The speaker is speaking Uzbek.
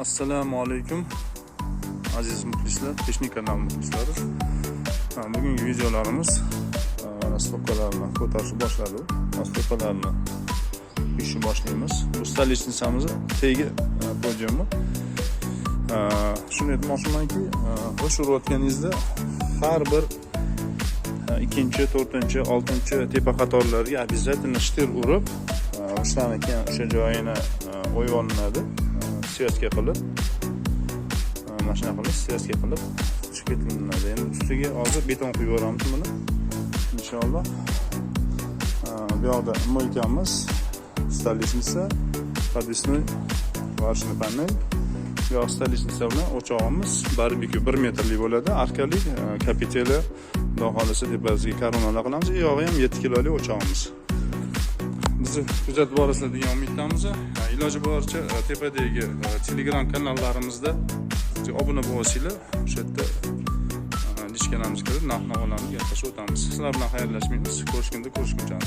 Assalomu alaykum aziz muxlislar, Texnik kanal muxlislari. Bugungi videolarimiz stopkalarni ko'tarishni boshladi. Stopkalarni ishni boshlaymiz. Bu stolitsamiz tegi podiumi. Shuni aytmoqchimanki, o'sha urayotganingizda har bir 2-chi, 4-chi, 6-chi tepa qatorlarga обязательно shtir urib, o'shani keyin o'sha joyini o'yib olinadi. Siyosga qilib, mashina qilib, siyosga qilib chiqib ketiladi. Endi ustiga hozir beton quyib yuboramiz buni. Inshaalloh. Bu yoqda moykamiz, stolitsamiz, подвесной varishni panel. Bu yoq stolitsamiz bilan o'chog'imiz barbekyu 1 metrlik bo'ladi. Arkali kapiteli, xudo xolisa tepasiga koronalar qilamiz. Bu yog'i ham 7 kilolik o'chog'imiz. Bizni kuzatib borasizlar degan umiddamiz. Iloji boricha tepadagi Telegram kanallarimizda obuna bo'lasizlar. O'sha yerda dichkanamiz kirib, narx-navolarni gaplashib o'tamiz. Sizlar bilan xayrlashmaymiz. Ko'rishguncha.